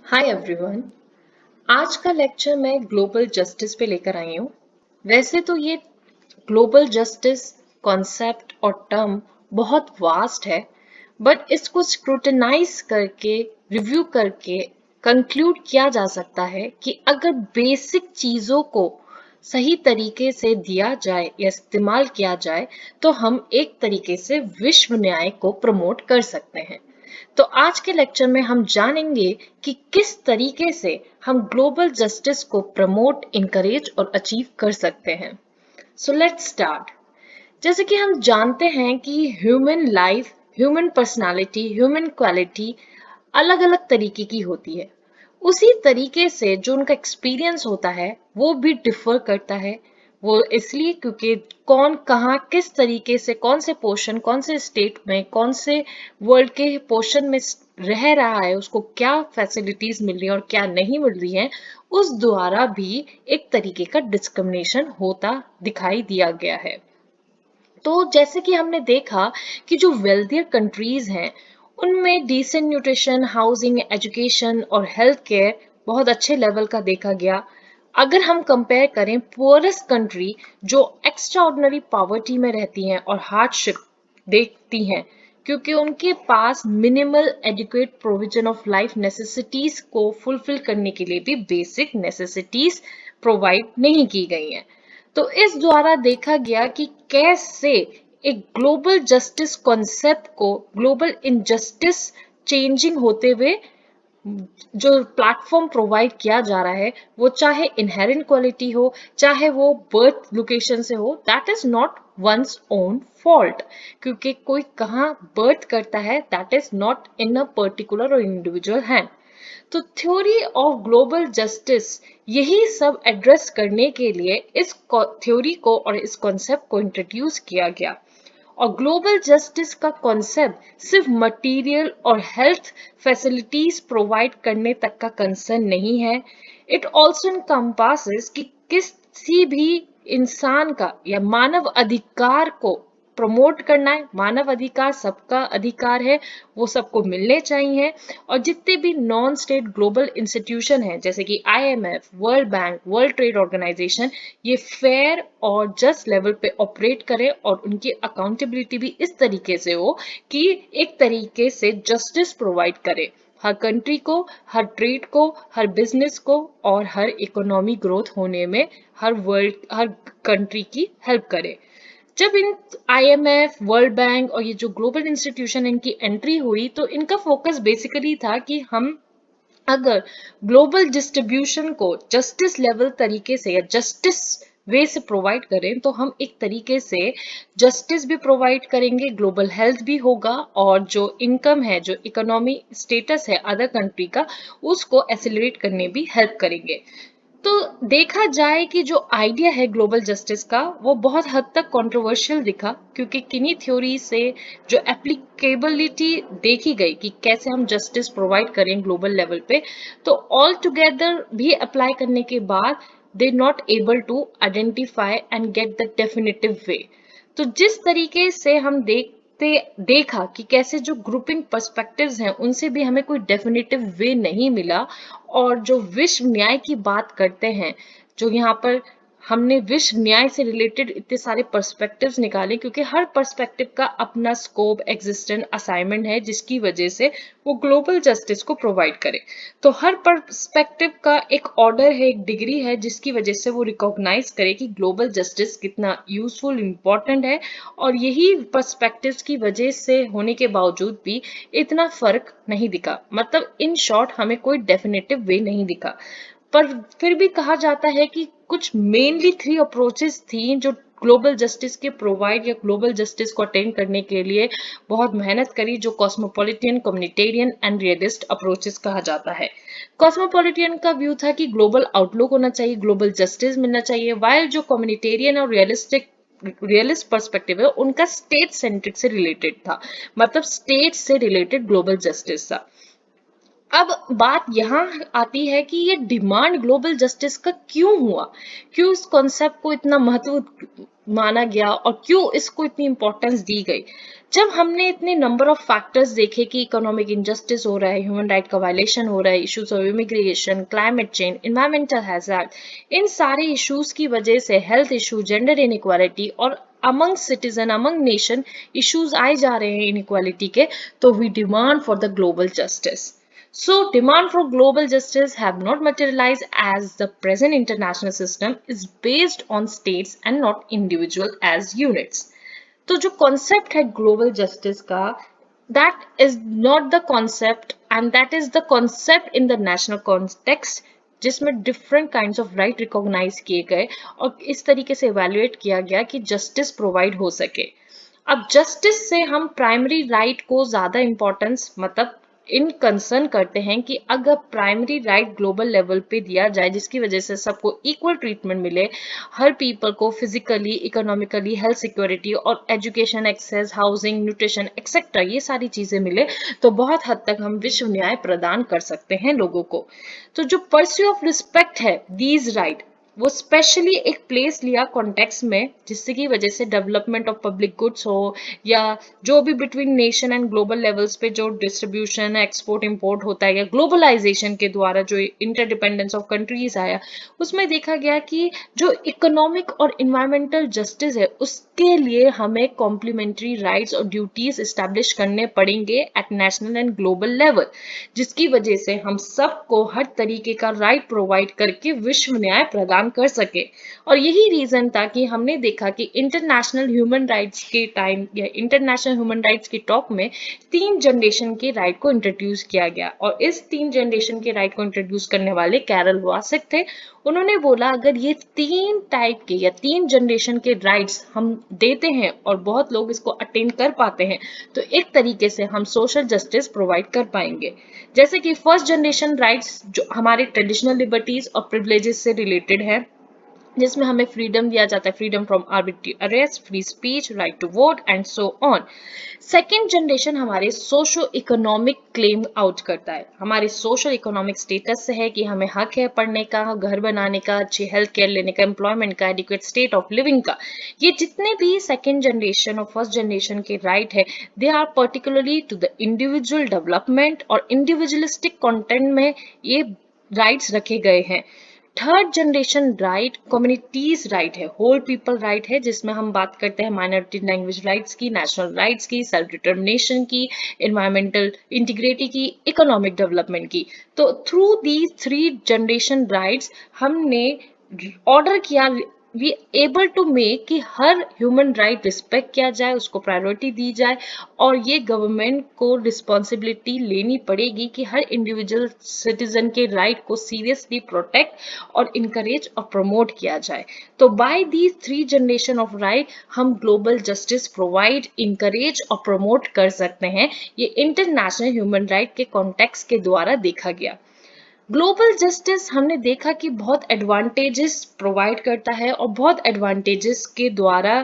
Hi everyone. आज का lecture मैं ग्लोबल जस्टिस पे लेकर आई हूँ। वैसे तो ये ग्लोबल जस्टिस कॉन्सेप्ट और टर्म बहुत वास्ट है, बट इसको स्क्रूटनाइज करके रिव्यू करके कंक्लूड किया जा सकता है कि अगर बेसिक चीजों को सही तरीके से दिया जाए या इस्तेमाल किया जाए तो हम एक तरीके से विश्व न्याय को प्रमोट कर सकते हैं। तो आज के लेक्चर में हम जानेंगे कि किस तरीके से हम ग्लोबल जस्टिस को प्रमोट, इनकरेज और अचीव कर सकते हैं। So let's start. जैसे कि हम जानते हैं कि human life, human personality, human quality अलग अलग तरीके की होती है। उसी तरीके से जो उनका एक्सपीरियंस होता है वो भी डिफर करता है। वो इसलिए क्योंकि कौन कहाँ किस तरीके से कौन से पोर्शन, कौन से स्टेट में, कौन से वर्ल्ड के पोर्शन में रह रहा है, उसको क्या फैसिलिटीज मिल रही है और क्या नहीं मिल रही है, उस द्वारा भी एक तरीके का डिस्क्रिमिनेशन होता दिखाई दिया गया है। तो जैसे कि हमने देखा कि जो वेल्थियर कंट्रीज हैं उनमें डिसेंट न्यूट्रिशन, हाउसिंग, एजुकेशन और हेल्थ केयर बहुत अच्छे लेवल का देखा गया। अगर हम कंपेयर करें पुअरेस्ट कंट्री जो एक्स्ट्रा ऑर्डिनरी पॉवर्टी में रहती हैं और हार्डशिप देखती हैं, क्योंकि उनके पास minimal adequate provision of life necessities को फुलफिल करने के लिए भी बेसिक नेसेसिटीज प्रोवाइड नहीं की गई हैं। तो इस द्वारा देखा गया कि कैसे एक ग्लोबल जस्टिस कॉन्सेप्ट को ग्लोबल इनजस्टिस चेंजिंग होते हुए जो प्लेटफॉर्म प्रोवाइड किया जा रहा है, वो चाहे इनहेरेंट क्वालिटी हो, चाहे वो बर्थ लोकेशन से हो, that is not one's own fault. क्योंकि कोई कहाँ बर्थ करता है that is not in a particular और इंडिविजुअल हैंड। तो थ्योरी ऑफ ग्लोबल जस्टिस यही सब एड्रेस करने के लिए इस थ्योरी को और इस कॉन्सेप्ट को इंट्रोड्यूस किया गया। और ग्लोबल जस्टिस का कॉन्सेप्ट सिर्फ मटेरियल और हेल्थ फैसिलिटीज प्रोवाइड करने तक का कंसर्न नहीं है। इट ऑल्सो इनकम्पासेस कि किसी भी इंसान का या मानव अधिकार को प्रमोट करना है। मानव अधिकार सबका अधिकार है, वो सबको मिलने चाहिए। और जितने भी नॉन स्टेट ग्लोबल इंस्टीट्यूशन हैं जैसे कि IMF, world bank, world trade organisation, ये फेयर और जस्ट लेवल पे ऑपरेट करें और उनकी अकाउंटेबिलिटी भी इस तरीके से हो कि एक तरीके से जस्टिस प्रोवाइड करे हर कंट्री को, हर ट्रेड को, हर बिजनेस को और हर इकोनॉमी ग्रोथ होने में हर कंट्री की हेल्प करे। जब इन आईएमएफ, वर्ल्ड बैंक और ये जो ग्लोबल इंस्टीट्यूशन इनकी एंट्री हुई तो इनका फोकस बेसिकली था कि हम अगर ग्लोबल डिस्ट्रीब्यूशन को जस्टिस लेवल तरीके से या जस्टिस वे से प्रोवाइड करें तो हम एक तरीके से जस्टिस भी प्रोवाइड करेंगे, ग्लोबल हेल्थ भी होगा और जो इनकम है, जो इकोनॉमी स्टेटस है अदर कंट्री का, उसको एसिलरेट करने भी हेल्प करेंगे। तो देखा जाए कि जो आइडिया है ग्लोबल जस्टिस का वो बहुत हद तक कंट्रोवर्शियल दिखा, क्योंकि किन्हीं थ्योरी से जो एप्लीकेबिलिटी देखी गई कि कैसे हम जस्टिस प्रोवाइड करें ग्लोबल लेवल पे, तो ऑल टुगेदर भी अप्लाई करने के बाद they not able to identify and get the definitive way. तो जिस तरीके से हम देखा कि कैसे जो ग्रुपिंग पर्सपेक्टिव्स हैं उनसे भी हमें कोई डेफिनेटिव वे नहीं मिला। और जो विश्व न्याय की बात करते हैं, जो यहाँ पर हमने विश्व न्याय से रिलेटेड इतने सारे पर्सपेक्टिव्स निकाले, क्योंकि हर पर्सपेक्टिव का अपना स्कोप, एग्जिस्टेंट, असाइनमेंट है जिसकी वजह से वो ग्लोबल जस्टिस को प्रोवाइड करे। तो हर पर्सपेक्टिव का एक ऑर्डर है, एक डिग्री है जिसकी वजह से वो रिकॉग्नाइज करे कि ग्लोबल जस्टिस कितना यूजफुल, इंपॉर्टेंट है। और यही पर्सपेक्टिव्स की वजह से होने के बावजूद भी इतना फर्क नहीं दिखा, मतलब इन शॉर्ट हमें कोई डेफिनेटिव वे नहीं दिखा। पर फिर भी कहा जाता है कि कुछ मेनली 3 अप्रोचेस थी जो ग्लोबल जस्टिस के प्रोवाइड या ग्लोबल जस्टिस को अटेन करने के लिए बहुत मेहनत करी, जो कॉस्मोपॉलिटियन, कम्युनिटेरियन एंड रियलिस्ट अप्रोचेस कहा जाता है। कॉस्मोपॉलिटियन का व्यू था कि ग्लोबल आउटलुक होना चाहिए, ग्लोबल जस्टिस मिलना चाहिए, वाइल जो कम्युनिटेरियन और रियलिस्ट पर्सपेक्टिव है उनका स्टेट सेंट्रिक से रिलेटेड था, मतलब स्टेट से रिलेटेड ग्लोबल जस्टिस था। अब बात यहाँ आती है कि ये डिमांड ग्लोबल जस्टिस का क्यों हुआ, क्यों इस कॉन्सेप्ट को इतना महत्व माना गया और क्यों इसको इतनी इंपॉर्टेंस दी गई। जब हमने इतने नंबर ऑफ फैक्टर्स देखे कि इकोनॉमिक इनजस्टिस हो रहा है, ह्यूमन राइट का वायलेशन हो रहा है, issues of immigration, climate change, environmental hazard, इन सारे इश्यूज की वजह से हेल्थ इशू, जेंडर इनइक्वालिटी और among citizen, among nation issues आए जा रहे हैं इनइक्वालिटी के, तो we demand for the global justice. So, demand for global justice have not materialized as the present international system is based on states and not individual as units. तो जो concept है global justice का, that is not the concept and that is the concept in the national context जिसमें different kinds of right recognize किए गए और इस तरीके से evaluate किया गया कि justice provide हो सके. अब जस्टिस से हम प्राइमरी राइट को ज्यादा इंपॉर्टेंस मतलब इन कंसर्न करते हैं कि अगर प्राइमरी राइट ग्लोबल लेवल पे दिया जाए जिसकी वजह से सबको इक्वल ट्रीटमेंट मिले, हर पीपल को फिजिकली, इकोनॉमिकली, हेल्थ सिक्योरिटी और education access, housing, nutrition etcetera ये सारी चीजें मिले, तो बहुत हद तक हम विश्व न्याय प्रदान कर सकते हैं लोगों को. तो जो परस्यू ऑफ रिस्पेक्ट है दीज राइट, वो स्पेशली एक प्लेस लिया कॉन्टेक्स्ट में जिससे की वजह से डेवलपमेंट ऑफ पब्लिक गुड्स हो या जो भी between nation and global levels पे जो डिस्ट्रीब्यूशन, एक्सपोर्ट इंपोर्ट होता है या ग्लोबलाइजेशन के द्वारा जो इंटरडिपेंडेंस ऑफ कंट्रीज आया, उसमें देखा गया कि जो इकोनॉमिक और इन्वायरमेंटल जस्टिस है उसके लिए हमें कॉम्प्लीमेंट्री राइट्स और ड्यूटीज एस्टैब्लिश करने पड़ेंगे at national and global level, जिसकी वजह से हम सबको हर तरीके का राइट प्रोवाइड करके विश्व न्याय प्रदान कर सके. और यही रीजन था कि हमने देखा कि इंटरनेशनल ह्यूमन राइट्स के टाइम या इंटरनेशनल ह्यूमन राइट्स की टॉक में 3 जनरेशन के राइट को इंट्रोड्यूस किया गया और इस 3 जनरेशन के राइट को इंट्रोड्यूस करने वाले कैरल वासिक थे. उन्होंने बोला अगर ये 3 टाइप के या 3 जनरेशन के राइट्स हम देते हैं और बहुत लोग इसको अटेन कर पाते हैं तो एक तरीके से हम सोशल जस्टिस प्रोवाइड कर पाएंगे. जैसे कि फर्स्ट जनरेशन राइट्स जो हमारे ट्रेडिशनल लिबर्टीज और प्रिविलेजेस से रिलेटेड है, जिसमें हमें फ्रीडम दिया जाता है, freedom from arbitrary arrest, free speech, right to vote and so on. Second generation हमारे सोशो इकोनॉमिक क्लेम आउट करता है, हमारे सोशल इकोनॉमिक स्टेटस से है कि हमें हक है पढ़ने का, घर बनाने का, अच्छी हेल्थ केयर लेने का, एम्प्लॉयमेंट का, एडिक्वेट स्टेट ऑफ लिविंग का. ये जितने भी सेकेंड जनरेशन और फर्स्ट जनरेशन के राइट है, they are particularly to the individual development और इंडिविजुअलिस्टिक कंटेंट में ये राइट्स रखे गए हैं. Third generation right communities right है, होल पीपल राइट है, जिसमें हम बात करते हैं माइनॉरिटी लैंग्वेज राइट्स की, नेशनल राइट्स की, सेल्फ डिटर्मिनेशन की, एनवायरमेंटल इंटीग्रिटी की, इकोनॉमिक डेवलपमेंट की. तो थ्रू दी 3 जनरेशन राइट्स हमने ऑर्डर किया, वी एबल टू मेक कि हर ह्यूमन राइट रिस्पेक्ट किया जाए, उसको प्रायोरिटी दी जाए और ये गवर्नमेंट को रिस्पॉन्सिबिलिटी लेनी पड़ेगी कि हर इंडिविजुअल सिटीजन के राइट को सीरियसली प्रोटेक्ट और इनकरेज और प्रमोट किया जाए. तो by the 3 generation of right हम ग्लोबल जस्टिस प्रोवाइड, इनकरेज और प्रमोट कर सकते हैं. ये इंटरनेशनल ह्यूमन राइट के कॉन्टेक्स्ट के द्वारा देखा गया. ग्लोबल जस्टिस हमने देखा कि बहुत एडवांटेजेस प्रोवाइड करता है और बहुत एडवांटेजेस के द्वारा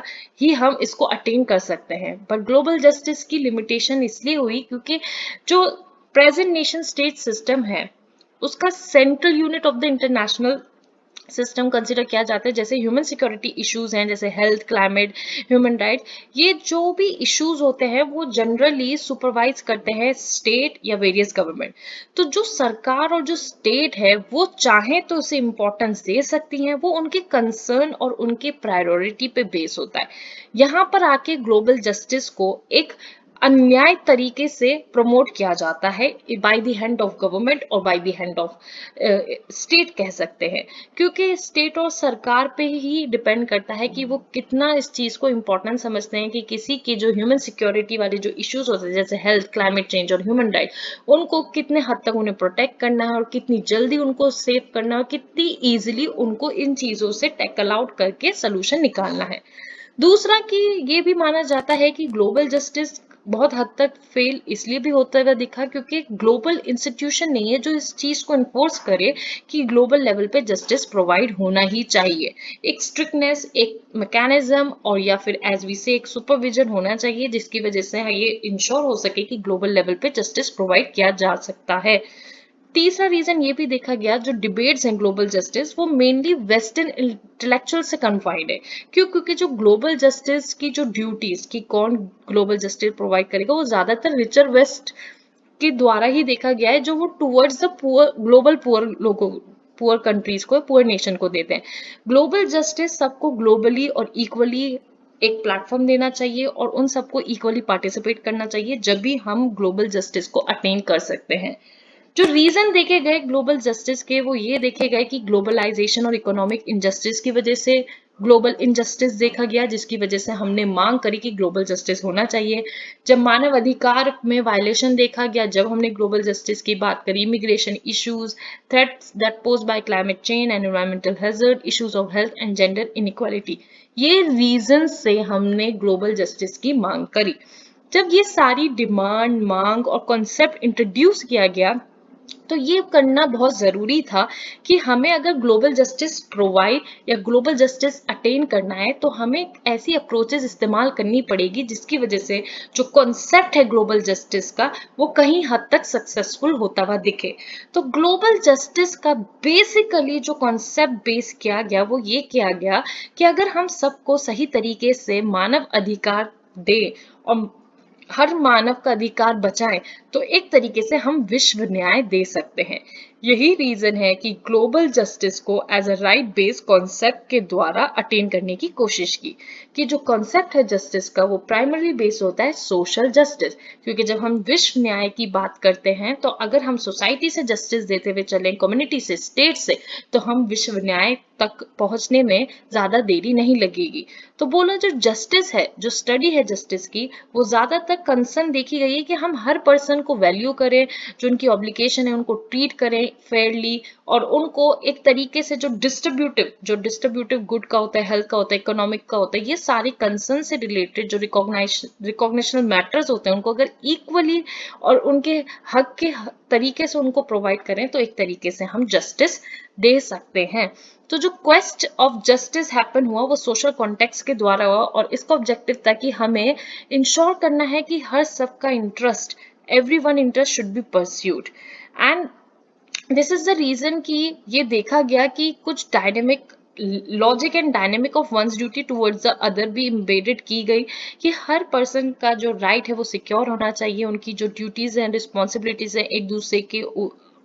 ही हम इसको अटेन कर सकते हैं, पर ग्लोबल जस्टिस की लिमिटेशन इसलिए हुई क्योंकि जो प्रेजेंट नेशन स्टेट सिस्टम है उसका central unit of the international system consider किया जाता है. जैसे ह्यूमन सिक्योरिटी इश्यूज हैं, जैसे हेल्थ, क्लाइमेट, ह्यूमन राइट, ये जो भी इश्यूज होते हैं वो जनरली सुपरवाइज करते हैं स्टेट या वेरियस गवर्नमेंट. तो जो सरकार और जो स्टेट है वो चाहे तो उसे इंपॉर्टेंस दे सकती हैं, वो उनके कंसर्न और उनके प्रायोरिटी पे बेस होता है. यहाँ पर आके ग्लोबल जस्टिस को एक अन्याय तरीके से प्रमोट किया जाता है by the hand of government और by the hand of state कह सकते हैं, क्योंकि स्टेट और सरकार पे ही डिपेंड करता है कि वो कितना इस चीज को इम्पोर्टेंट समझते हैं कि किसी के जो ह्यूमन सिक्योरिटी वाले जो इश्यूज होते हैं जैसे हेल्थ, क्लाइमेट चेंज और ह्यूमन राइट, उनको कितने हद तक उन्हें प्रोटेक्ट करना है और कितनी जल्दी उनको सेव करना है और कितनी इजिली उनको इन चीजों से टैकल आउट करके सोल्यूशन निकालना है. दूसरा कि ये भी माना जाता है कि ग्लोबल जस्टिस बहुत हद तक फेल इसलिए भी होता हुआ दिखा क्योंकि ग्लोबल इंस्टीट्यूशन नहीं है जो इस चीज को इन्फोर्स करे कि ग्लोबल लेवल पे जस्टिस प्रोवाइड होना ही चाहिए. एक स्ट्रिक्टनेस, एक मैकेनिज्म और या फिर एज वी से एक सुपरविजन होना चाहिए जिसकी वजह से ये इंश्योर हो सके कि ग्लोबल लेवल पे जस्टिस प्रोवाइड किया जा सकता है. तीसरा रीजन ये भी देखा गया, जो डिबेट्स हैं ग्लोबल जस्टिस वो मेनली वेस्टर्न इंटेलेक्चुअल से कन्फाइंड है। क्यों? क्योंकि जो ग्लोबल जस्टिस की जो ड्यूटीज की कौन ग्लोबल जस्टिस प्रोवाइड करेगा, वो ज्यादातर रिचर वेस्ट के द्वारा ही देखा गया है, जो वो towards the poor, global poor लोगों, पुअर कंट्रीज को, पुअर नेशन को देते हैं। ग्लोबल जस्टिस सबको ग्लोबली और इक्वली एक प्लेटफॉर्म देना चाहिए और उन सबको इक्वली पार्टिसिपेट करना चाहिए, जब भी हम ग्लोबल जस्टिस को अटेन कर सकते हैं। जो रीजन देखे गए ग्लोबल जस्टिस के, वो ये देखे गए कि ग्लोबलाइजेशन और इकोनॉमिक इनजस्टिस की वजह से ग्लोबल इनजस्टिस देखा गया, जिसकी वजह से हमने मांग करी कि ग्लोबल जस्टिस होना चाहिए। जब मानव अधिकार में वायलेशन देखा गया, जब हमने ग्लोबल जस्टिस की बात करी, immigration issues, threats that pose bye climate change, environmental hazard, issues of health and gender inequality, ये रीजन से हमने ग्लोबल जस्टिस की मांग करी। जब ये सारी डिमांड, मांग और कॉन्सेप्ट इंट्रोड्यूस किया गया, तो ये करना बहुत जरूरी था कि हमें अगर ग्लोबल जस्टिस प्रोवाइड या ग्लोबल जस्टिस अटेन करना है, तो हमें ऐसी अप्रोचेस इस्तेमाल करनी पड़ेगी जिसकी वजह से जो कॉन्सेप्ट है ग्लोबल जस्टिस का, वो कहीं हद तक सक्सेसफुल होता हुआ दिखे। तो ग्लोबल जस्टिस का बेसिकली जो कॉन्सेप्ट बेस किया गया, वो ये किया गया कि अगर हम सबको सही तरीके से मानव अधिकार दे और हर मानव का अधिकार बचाएं, तो एक तरीके से हम विश्व न्याय दे सकते हैं। यही रीजन है कि ग्लोबल जस्टिस को as a right based concept के द्वारा अटेन करने की कोशिश की। कि जो कॉन्सेप्ट है जस्टिस का, वो प्राइमरी बेस होता है सोशल जस्टिस। क्योंकि जब हम विश्व न्याय की बात करते हैं, तो अगर हम सोसाइटी से जस्टिस देते हुए चलें, कम्युनिटी से, स्टेट से, तो हम विश्व न्याय तक पहुंचने में ज्यादा देरी नहीं लगेगी। तो बोला, जो जस्टिस है, जो स्टडी है जस्टिस की, वो ज्यादातर कंसर्न देखी गई है कि हम हर पर्सन को वैल्यू करें, जो उनकी ऑब्लिगेशन है उनको ट्रीट करें फेयरली, और उनको एक तरीके से जो डिस्ट्रीब्यूटिव गुड का होता है, हेल्थ का होता है, इकोनॉमिक का होता है, ये सारे कंसर्न से रिलेटेड जो रिकॉग्निशनल मैटर्स होते हैं, उनको अगर इक्वली और उनके हक के तरीके से उनको प्रोवाइड करें, तो एक तरीके से हम जस्टिस दे सकते हैं। तो जो क्वेस्ट ऑफ जस्टिस हैपन हुआ, वो सोशल कॉन्टेक्स्ट के द्वारा हुआ, और इसका ऑब्जेक्टिव था कि हमें इंश्योर करना है कि हर सबका interest, everyone interest should be pursued. And this is the reason कि ये देखा गया कि कुछ dynamic logic and dynamic of ones duty towards the other भी इम्बेडेड की गई, कि हर पर्सन का जो राइट है वो सिक्योर होना चाहिए, उनकी जो ड्यूटीज एंड रिस्पॉन्सिबिलिटीज है एक दूसरे के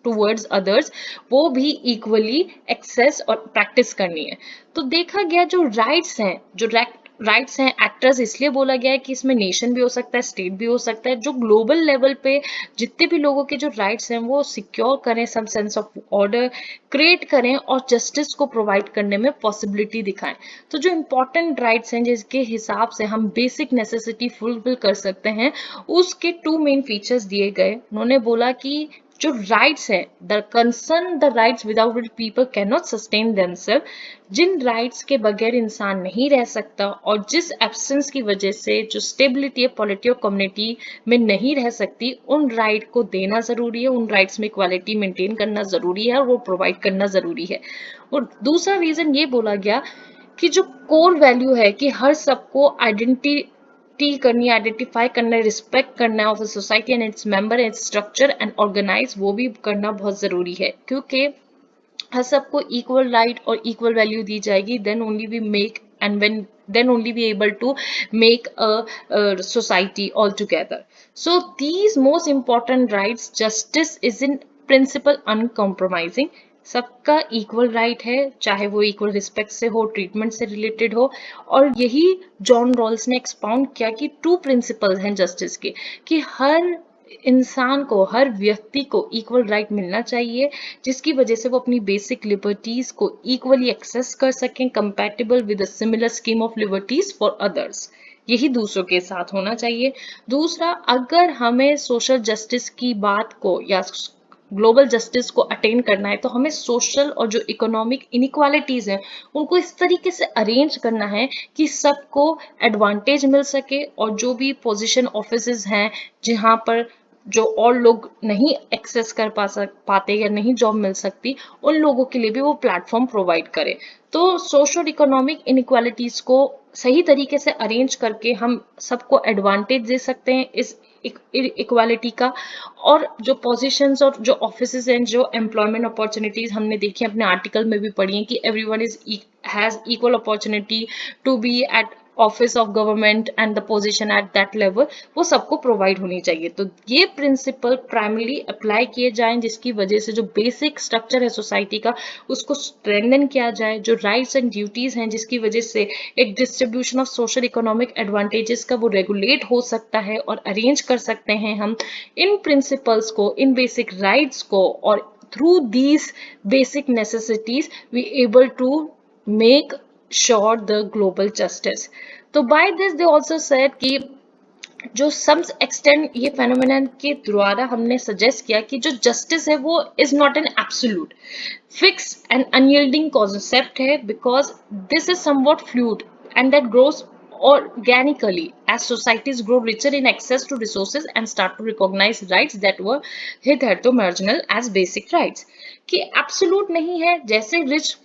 टुवर्ड्स अदर्स, वो भी इक्वली एक्सेस और प्रैक्टिस करनी है। तो देखा गया जो राइट्स हैं, जो राइट्स हैं एक्टर्स, इसलिए बोला गया है कि इसमें नेशन भी हो सकता है, स्टेट भी हो सकता है, जो ग्लोबल लेवल पे जितने भी लोगों के जो राइट्स हैं वो सिक्योर करें, some sense of order create करें और जस्टिस को प्रोवाइड करने में पॉसिबिलिटी दिखाएं। तो जो इंपॉर्टेंट राइट्स हैं जिसके हिसाब से हम बेसिक नेसेसिटी फुलफिल कर सकते हैं, उसके टू मेन फीचर्स दिए गए। उन्होंने बोला कि जो राइट्स है, the concern the rights without which people can not sustain themselves, जिन राइट्स के बगैर इंसान नहीं रह सकता और जिस एब्सेंस की वजह से जो स्टेबिलिटी है पॉलिटी और कम्युनिटी में नहीं रह सकती, उन राइट को देना जरूरी है, उन राइट्स में इक्वालिटी मेंटेन करना जरूरी है और वो प्रोवाइड करना जरूरी है। और दूसरा रीजन ये बोला गया कि जो कोर वैल्यू है कि हर सबको आइडेंटिफाई करना है, रिस्पेक्ट करना है of the society and its member, its structure and organise, वो भी करना बहुत जरूरी है। क्योंकि हर सबको इक्वल राइट और इक्वल वैल्यू दी जाएगी, then only we make and when then only be able to make a society all together. So these most important rights, justice is in principle uncompromising. सबका इक्वल राइट है, चाहे वो equal respect से हो, treatment से related हो। और यही जॉन रॉल्स ने एक्सपाउंड किया कि टू प्रिंसिपल्स हैं जस्टिस के, कि हर इंसान को, हर व्यक्ति को इक्वल राइट मिलना चाहिए, जिसकी वजह से वो अपनी बेसिक लिबर्टीज को इक्वली एक्सेस कर सकें, compatible with a similar scheme of liberties for others. यही दूसरों के साथ होना चाहिए। दूसरा, अगर हमें सोशल जस्टिस की बात को या ग्लोबल जस्टिस को अटेन करना है, तो हमें सोशल और जो इकोनॉमिक इनइक्वालिटीज हैं उनको इस तरीके से अरेंज करना है कि सबको एडवांटेज मिल सके, और जो भी पोजीशन ऑफिसेज हैं जहां पर जो और लोग नहीं एक्सेस कर पाते या नहीं जॉब मिल सकती, उन लोगों के लिए भी वो प्लेटफॉर्म प्रोवाइड करे। तो सोशल इकोनॉमिक इनइक्वालिटीज को सही तरीके से अरेंज करके हम सबको एडवांटेज दे सकते हैं इस इक्वालिटी का, और जो पोजीशंस और जो ऑफिसेज हैं, जो एम्प्लॉयमेंट अपॉर्चुनिटीज हमने देखी अपने आर्टिकल में भी पढ़ी है कि everyone is has equal opportunity to be at office of government and the position at that level, वो सबको प्रोवाइड होनी चाहिए। तो ये प्रिंसिपल प्राइमरली अप्लाई किए जाएं, जिसकी वजह से जो बेसिक स्ट्रक्चर है सोसाइटी का उसको स्ट्रेंथन किया जाए, जो राइट्स एंड ड्यूटीज हैं जिसकी वजह से एक distribution of social economic advantages का वो रेगुलेट हो सकता है और अरेंज कर सकते हैं हम इन प्रिंसिपल्स को, इन बेसिक राइट्स को, और through these basic necessities we able to make sure the global justice. तो by this they also said कि जो सम एक्सटेंड ये फेनोमेनन के द्वारा हमने सजेस्ट किया कि जो जस्टिस है वो is not an absolute fix and unyielding concept है, because this is somewhat fluid and that grows organically as societies grow richer in access to resources and start to recognize rights that were hitherto marginal as basic rights. कि absolute नहीं है, जैसे rich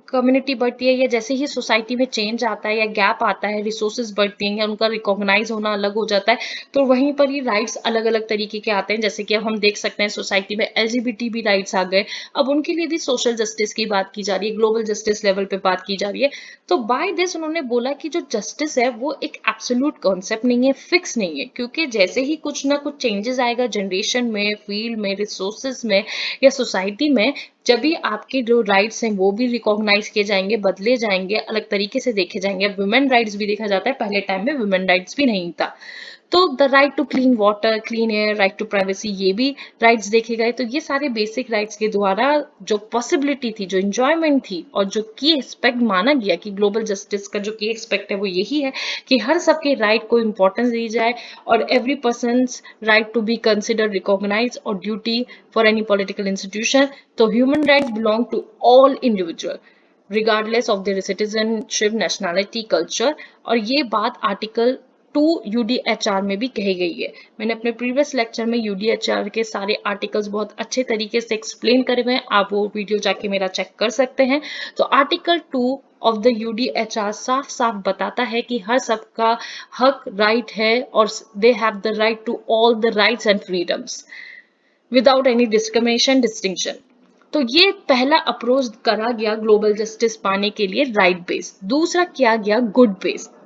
community बढ़ती है या जैसे ही society में change आता है या गैप आता है, रिसोर्सेज बढ़ती हैं या उनका रिकॉग्नाइज होना अलग हो जाता है, तो वहीं पर ही राइट्स अलग अलग तरीके के आते हैं। जैसे कि अब हम देख सकते हैं सोसाइटी में एलजीबीटी भी राइट्स आ गए, अब उनके लिए भी सोशल जस्टिस की बात की जा रही है, ग्लोबल जस्टिस लेवल पे बात की जा रही है। तो बाय दिस उन्होंने बोला कि जो जस्टिस है वो एक एब्सोल्यूट कॉन्सेप्ट नहीं है, फिक्स नहीं है, क्योंकि जैसे ही कुछ ना कुछ चेंजेस आएगा जनरेशन में, फील्ड में, रिसोर्सेज में या सोसाइटी में, जब भी आपके जो राइट्स हैं वो भी रिकॉग्नाइज किए जाएंगे, बदले जाएंगे, अलग तरीके से देखे जाएंगे। अब वुमेन राइट्स भी देखा जाता है, पहले टाइम में वुमेन राइट्स भी नहीं था। तो the right to clean water, clean air, right to privacy, ये भी राइट्स देखे गए। तो ये सारे बेसिक राइट्स के द्वारा जो पॉसिबिलिटी थी, जो इंजॉयमेंट थी और जो की एक्सपेक्ट माना गया कि ग्लोबल जस्टिस का जो की एक्सपेक्ट है वो यही है कि हर सबके राइट को इंपॉर्टेंस दी जाए और every persons right to be consider, recognise और duty for any political institution. तो human rights belong to all individual regardless of their citizenship, nationality, culture। और ये बात आर्टिकल 2 UDHR में भी कही गई है। मैंने अपने प्रीवियस लेक्चर में UDHR के सारे आर्टिकल्स बहुत अच्छे तरीके से एक्सप्लेन करे हुए हैं, आप वो वीडियो जाके मेरा चेक कर सकते हैं। तो आर्टिकल 2 ऑफ द UDHR साफ साफ बताता है कि हर सबका हक, राइट है और they have the right to all the rights and freedoms without any discrimination, distinction. तो ये पहला अप्रोच करा गया ग्लोबल जस्टिस पाने के लिए राइट बेस्ड। दूसरा किया गया गुड बेस्ड।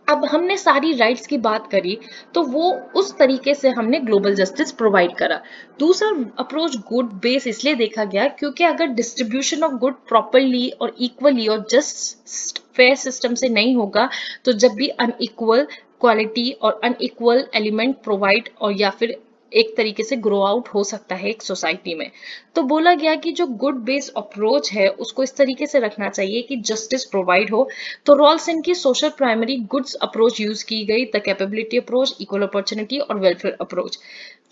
अब हमने सारी राइट्स की बात करी तो वो उस तरीके से हमने ग्लोबल जस्टिस प्रोवाइड करा। दूसरा अप्रोच गुड बेस इसलिए देखा गया क्योंकि अगर डिस्ट्रीब्यूशन ऑफ गुड प्रॉपरली और इक्वली और जस्ट फेयर सिस्टम से नहीं होगा, तो जब भी अनइक्वल क्वालिटी और अनइक्वल एलिमेंट प्रोवाइड और या फिर एक तरीके से ग्रो आउट हो सकता है एक सोसाइटी में। तो बोला गया कि जो गुड बेस्ड अप्रोच है उसको इस तरीके से रखना चाहिए कि जस्टिस प्रोवाइड हो। तो रॉल्सन की social primary goods approach use की गई, the capability approach, equal opportunity और वेलफेयर अप्रोच।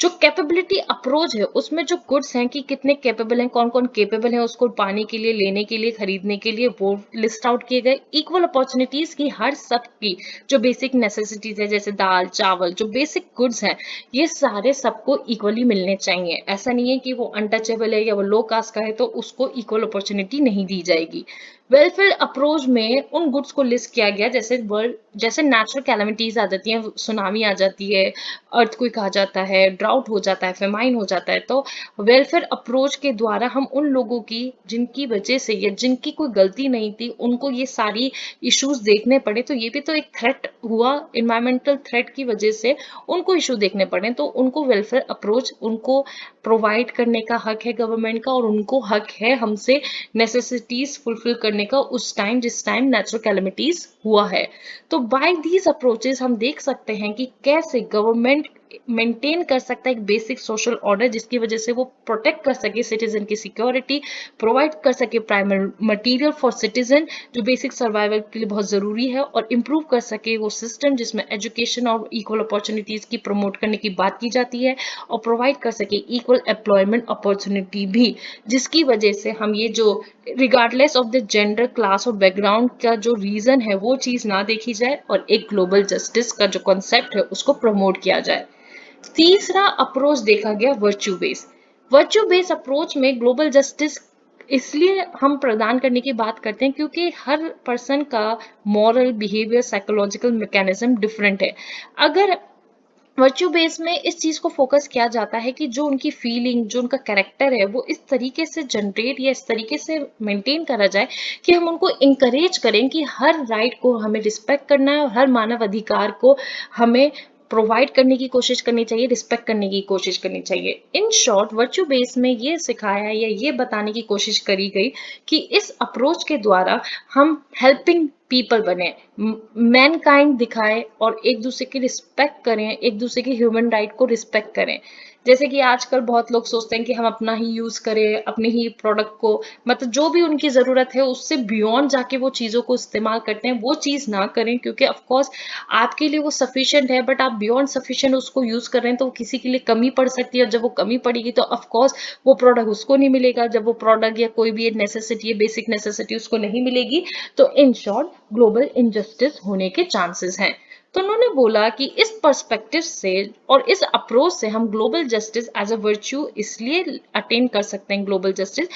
जो कैपेबिलिटी अप्रोच है उसमें जो गुड्स हैं कि कितने कैपेबल हैं, कौन कौन कैपेबल है उसको पाने के लिए, लेने के लिए, खरीदने के लिए, वो लिस्ट आउट किए गए। इक्वल अपॉर्चुनिटीज की हर सब की जो बेसिक नेसेसिटीज है जैसे दाल, चावल, जो बेसिक गुड्स हैं ये सारे सबको इक्वली मिलने चाहिए। ऐसा नहीं है कि वो अनटचेबल है या वो लो कास्ट का है तो उसको इक्वल अपॉर्चुनिटी नहीं दी जाएगी। वेलफेयर अप्रोच में उन गुड्स को लिस्ट किया गया जैसे नेचुरल कैलामिटीज आ जाती हैं, सुनामी आ जाती है, अर्थक्वेक आ जाता है, ड्राउट हो जाता है, फेमाइन हो जाता है, तो वेलफेयर अप्रोच के द्वारा हम उन लोगों की जिनकी वजह से या जिनकी कोई गलती नहीं थी उनको ये सारी इश्यूज देखने पड़े, तो ये भी तो एक थ्रेट हुआ, इन्वायरमेंटल थ्रेट की वजह से उनको इशू देखने पड़े, तो उनको वेलफेयर अप्रोच उनको प्रोवाइड करने का हक है गवर्नमेंट का और उनको हक है हमसे नेसेसिटीज फुलफिल करने का उस टाइम जिस टाइम नेचुरल कैलेमिटीज हुआ है। तो बाय दीज अप्रोचेस हम देख सकते हैं कि कैसे गवर्नमेंट मेंटेन कर सकता है एक बेसिक सोशल ऑर्डर जिसकी वजह से वो प्रोटेक्ट कर सके सिटीजन की सिक्योरिटी, प्रोवाइड कर सके प्राइमरी मटेरियल फॉर सिटीजन जो बेसिक सर्वाइवल के लिए बहुत जरूरी है, और इम्प्रूव कर सके वो सिस्टम जिसमें एजुकेशन और इक्वल अपॉर्चुनिटीज की प्रमोट करने की बात की जाती है, और प्रोवाइड कर सके इक्वल एम्प्लॉयमेंट अपॉर्चुनिटी भी, जिसकी वजह से हम ये जो regardless of the gender, class और बैकग्राउंड का जो रीजन है वो चीज ना देखी जाए और एक ग्लोबल जस्टिस का जो कॉन्सेप्ट है उसको प्रमोट किया जाए। तीसरा अप्रोच देखा गया virtue base. Virtue base approach में ग्लोबल जस्टिस इसलिए हम प्रदान करने की बात करते हैं क्योंकि हर पर्सन का moral, behaviour, psychological mechanism different है। अगर वर्च्यू बेस में इस चीज को फोकस किया जाता है कि जो उनकी फीलिंग, जो उनका कैरेक्टर है, वो इस तरीके से जनरेट या इस तरीके से मेंटेन करा जाए कि हम उनको इंकरेज करें कि हर राइट को हमें रिस्पेक्ट करना है और हर मानव अधिकार को हमें प्रोवाइड करने की कोशिश करनी चाहिए, रिस्पेक्ट करने की कोशिश करनी चाहिए। इन शॉर्ट वर्च्यू बेस में ये सिखाया या ये बताने की कोशिश करी गई कि इस अप्रोच के द्वारा हम हेल्पिंग पीपल बने, मैनकाइंड दिखाएं और एक दूसरे की रिस्पेक्ट करें, एक दूसरे की ह्यूमन राइट को रिस्पेक्ट करें। जैसे कि आजकल बहुत लोग सोचते हैं कि हम अपना ही यूज करें, अपने ही प्रोडक्ट को, मतलब जो भी उनकी जरूरत है उससे बियॉन्ड जाके वो चीजों को इस्तेमाल करते हैं। वो चीज ना करें, क्योंकि ऑफ कोर्स आपके लिए वो सफिशिएंट है, बट आप बियॉन्ड सफिशिएंट उसको यूज कर रहे हैं तो किसी के लिए कमी पड़ सकती है, और जब वो कमी पड़ेगी तो ऑफ कोर्स वो प्रोडक्ट उसको नहीं मिलेगा। जब वो प्रोडक्ट या कोई भी नेसेसिटी है, बेसिक नेसेसिटी उसको नहीं मिलेगी, तो इन शॉर्ट ग्लोबल इनजस्टिस होने के चांसेस हैं। तो उन्होंने बोला कि इस पर्सपेक्टिव से और इस अप्रोच से हम global justice as a virtue इसलिए अटेन कर सकते हैं। ग्लोबल जस्टिस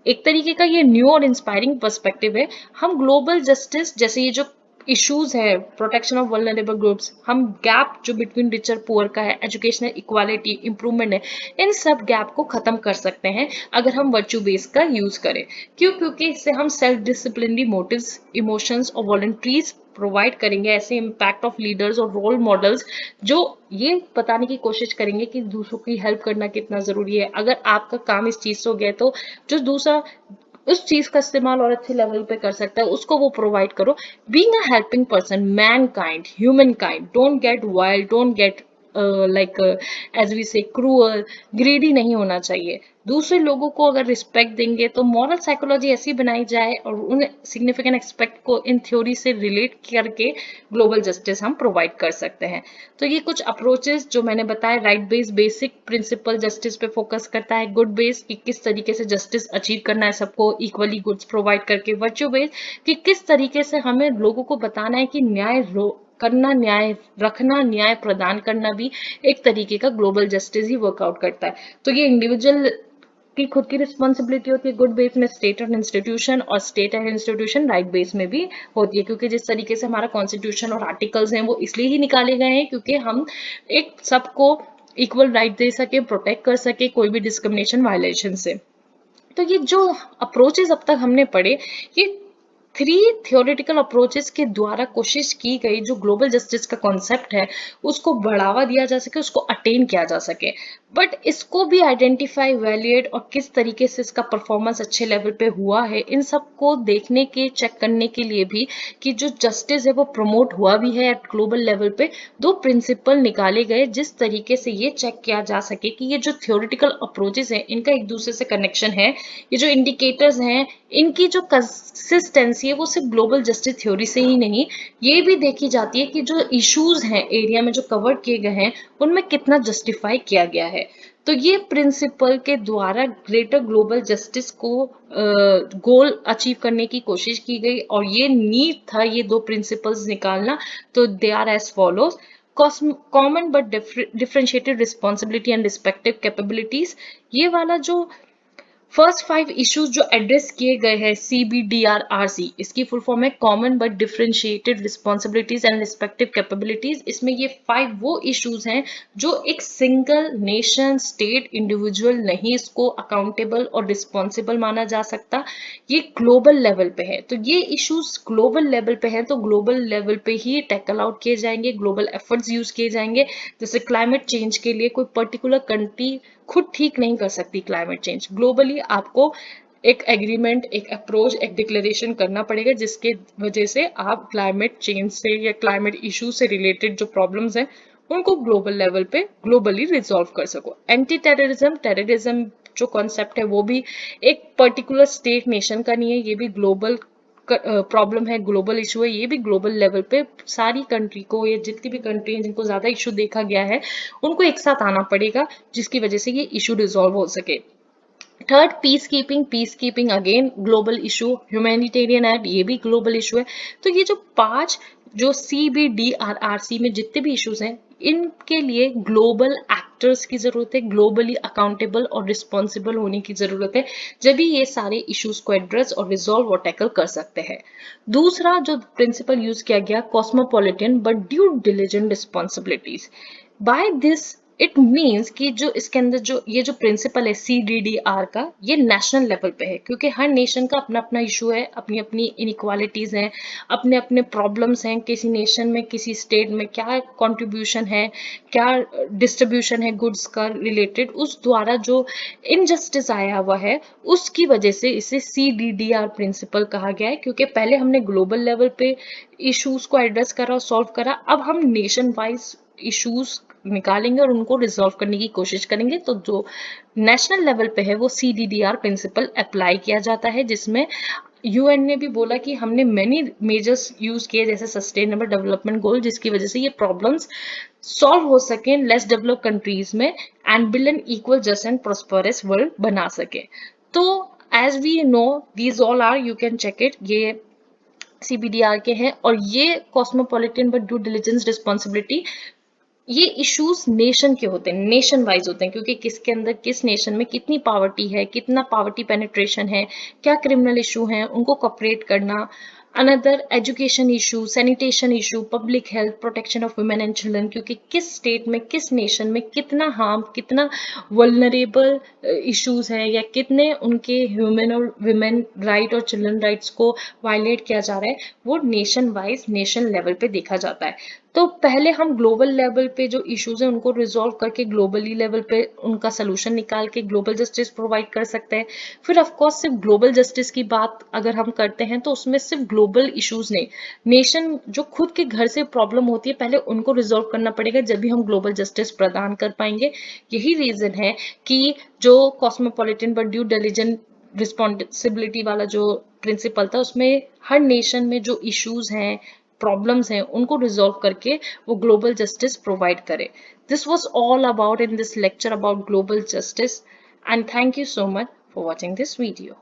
एक तरीके का ये न्यू और इंस्पायरिंग पर्सपेक्टिव है। हम ग्लोबल जस्टिस जैसे ये जो इश्यूज है, प्रोटेक्शन ऑफ वल्नरेबल ग्रुप्स, हम गैप जो बिटवीन रिच और पुअर का है, एजुकेशनल इक्वालिटी इंप्रूवमेंट है, इन सब गैप को खत्म कर सकते हैं अगर हम वर्च्यू बेस का यूज करें। क्यों? क्योंकि इससे हम सेल्फ डिसिप्लिनरी मोटिव्स, इमोशंस और वॉलंटरीज प्रोवाइड करेंगे, ऐसे इम्पैक्ट ऑफ लीडर्स और रोल मॉडल्स जो ये बताने की कोशिश करेंगे कि दूसरों की हेल्प करना कितना जरूरी है। अगर आपका काम इस चीज से हो गया तो जो दूसरा उस चीज का इस्तेमाल और अच्छे लेवल पे कर सकता है उसको वो प्रोवाइड करो। Being a helping person, mankind, humankind, don't get wild, don't get like as we say cruel, greedy नहीं होना चाहिए। दूसरे लोगों को अगर रिस्पेक्ट देंगे तो मॉरल साइकोलॉजी ऐसी बनाई जाए और उन सिग्निफिकेंट एक्सपेक्ट को इन थ्योरी से रिलेट करके ग्लोबल जस्टिस हम प्रोवाइड कर सकते हैं। तो ये कुछ अप्रोचेस जो मैंने बताया, right base basic principle justice पे फोकस करता है, गुड बेस कि किस तरीके से जस्टिस अचीव करना है सबको इक्वली गुड्स प्रोवाइड करके, वर्च्यू बेस कि किस तरीके से हमें लोगों को बताना है कि न्याय करना, न्याय रखना, न्याय प्रदान करना भी एक तरीके का ग्लोबल जस्टिस ही वर्कआउट करता है। तो ये इंडिविजुअल की खुद की रिस्पॉन्सिबिलिटी होती है गुड बेस में, स्टेट एंड इंस्टीट्यूशन, और state and institution right base में भी होती है, क्योंकि जिस तरीके से हमारा कॉन्स्टिट्यूशन और आर्टिकल्स हैं वो इसलिए ही निकाले गए हैं क्योंकि हम एक सबको इक्वल राइट दे सके, प्रोटेक्ट कर सके कोई भी डिस्क्रिमिनेशन वायलेशन से। तो ये जो अप्रोचेस अब तक हमने पढ़े, ये थ्री थियोरेटिकल अप्रोचेस के द्वारा कोशिश की गई जो ग्लोबल जस्टिस का कॉन्सेप्ट है उसको बढ़ावा दिया जा सके, उसको अटेन किया जा सके। बट इसको भी आइडेंटिफाई, वैल्यूएट और किस तरीके से इसका परफॉर्मेंस अच्छे लेवल पे हुआ है, इन सब को देखने के, चेक करने के लिए भी कि जो जस्टिस है वो प्रमोट हुआ भी है एट ग्लोबल लेवल पे, दो प्रिंसिपल निकाले गए जिस तरीके से ये चेक किया जा सके कि ये जो थियोरेटिकल अप्रोचेस हैं इनका एक दूसरे से कनेक्शन है, ये जो इंडिकेटर्स हैं इनकी जो कंसिस्टेंसी है वो सिर्फ ग्लोबल जस्टिस थ्योरी से ही नहीं, ये भी देखी जाती है कि जो इश्यूज हैं एरिया में जो कवर किए गए हैं उनमें कितना जस्टिफाई किया गया है। तो ये प्रिंसिपल के द्वारा ग्रेटर ग्लोबल जस्टिस को गोल अचीव करने की कोशिश की गई, और ये नीड था ये दो प्रिंसिपल्स निकालना। तो they are as follows: common but differentiated responsibility and respective capabilities. ये वाला जो फर्स्ट 5 इश्यूज जो एड्रेस किए गए हैं CBDRRC, इसकी फुल फॉर्म है common but differentiated responsibilities and respective capabilities. इसमें ये 5 वो इश्यूज हैं जो एक सिंगल नेशन, स्टेट, इंडिविजुअल नहीं इसको अकाउंटेबल और रिस्पॉन्सिबल माना जा सकता, ये ग्लोबल लेवल पे है। तो ये इश्यूज ग्लोबल लेवल पे है तो ग्लोबल लेवल पे ही टैकल आउट किए जाएंगे, ग्लोबल एफर्ट्स यूज किए जाएंगे। जैसे क्लाइमेट चेंज के लिए कोई पर्टिकुलर कंट्री खुद ठीक नहीं कर सकती क्लाइमेट चेंज, ग्लोबली आपको एक एग्रीमेंट, एक अप्रोच, एक डिक्लेरेशन करना पड़ेगा जिसके वजह से आप क्लाइमेट चेंज से या क्लाइमेट इशू से रिलेटेड जो प्रॉब्लम्स हैं उनको ग्लोबल लेवल पे ग्लोबली रिजॉल्व कर सको। एंटी टेररिज्म, टेररिज्म जो कॉन्सेप्ट है वो भी एक पर्टिकुलर स्टेट नेशन का नहीं है, ये भी ग्लोबल प्रॉब्लम है, ग्लोबल इशू है, ये भी ग्लोबल लेवल पे सारी कंट्री को, या जितनी भी कंट्री है जिनको ज्यादा इशू देखा गया है उनको एक साथ आना पड़ेगा जिसकी वजह से ये इशू रिजॉल्व हो सके। Third, peace keeping, peace keeping again global issue, humanitarian act ये भी ग्लोबल इशू है। तो ये जो 5 जो CBDRRC में जितने भी इश्यूज हैं इनके लिए ग्लोबल एक्टर्स की जरूरत है, ग्लोबली अकाउंटेबल और रिस्पॉन्सिबल होने की जरूरत है, जब भी ये सारे इश्यूज को एड्रेस और रिजॉल्व और टैकल कर सकते हैं। दूसरा जो प्रिंसिपल यूज किया गया, cosmopolitan but due diligent responsibilities. By this it means कि जो इसके अंदर जो ये जो प्रिंसिपल है CDDR का, ये नेशनल लेवल पे है, क्योंकि हर नेशन का अपना अपना इशू है, अपनी अपनी इनइक्वालिटीज हैं, अपने अपने प्रॉब्लम्स हैं, किसी नेशन में किसी स्टेट में क्या कंट्रीब्यूशन है, क्या डिस्ट्रीब्यूशन है गुड्स का रिलेटेड, उस द्वारा जो इनजस्टिस आया हुआ है उसकी वजह से इसे CDDR प्रिंसिपल कहा गया है। क्योंकि पहले हमने ग्लोबल लेवल पे इश्यूज को एड्रेस करा और सॉल्व करा, अब हम नेशन वाइज इश्यूज निकालेंगे और उनको रिजॉल्व करने की कोशिश करेंगे। तो जो नेशनल लेवल पे है वो CDDR प्रिंसिपल अप्लाई किया जाता है, जिसमें UN ने भी बोला कि हमने मेनी मेजर्स यूज किए, जैसे सस्टेनेबल डेवलपमेंट गोल, जिसकी वजह से ये प्रॉब्लम्स सॉल्व हो सके लेस डेवलप कंट्रीज में, and build an equal just and prosperous world बना सके। तो as we know these all are, you can check it, ये CBDR के हैं, और ये cosmopolitan but due diligence responsibility, ये इश्यूज नेशन के होते हैं, नेशन वाइज होते हैं, क्योंकि किसके अंदर किस नेशन में कितनी पावर्टी है, कितना पावर्टी पेनिट्रेशन है, क्या क्रिमिनल इशू हैं, उनको कॉपरेट करना, another education issue, sanitation issue, public health, protection of women and children, क्योंकि किस स्टेट में किस नेशन में कितना हार्म, कितना वल्नरेबल इश्यूज हैं, या कितने उनके ह्यूमन और वुमेन राइट और चिल्ड्रन राइट्स को वायलेट किया जा रहा है, वो नेशन वाइज नेशन लेवल पे देखा जाता है। तो पहले हम ग्लोबल लेवल पे जो इश्यूज हैं उनको रिजॉल्व करके ग्लोबली लेवल पे उनका सोल्यूशन निकाल के ग्लोबल जस्टिस प्रोवाइड कर सकते हैं। फिर ऑफ कोर्स सिर्फ ग्लोबल जस्टिस की बात अगर हम करते हैं तो उसमें सिर्फ ग्लोबल इश्यूज नहीं, नेशन जो खुद के घर से प्रॉब्लम होती है पहले उनको रिजॉल्व करना पड़ेगा, जब भी हम ग्लोबल जस्टिस प्रदान कर पाएंगे। यही रीजन है कि जो cosmopolitan but due diligent responsibility वाला जो प्रिंसिपल था, उसमें हर नेशन में जो इश्यूज हैं, प्रॉब्लम्स हैं, उनको रिजॉल्व करके वो ग्लोबल जस्टिस प्रोवाइड करे। This was all about in this lecture about global justice, and thank you so much for watching this video.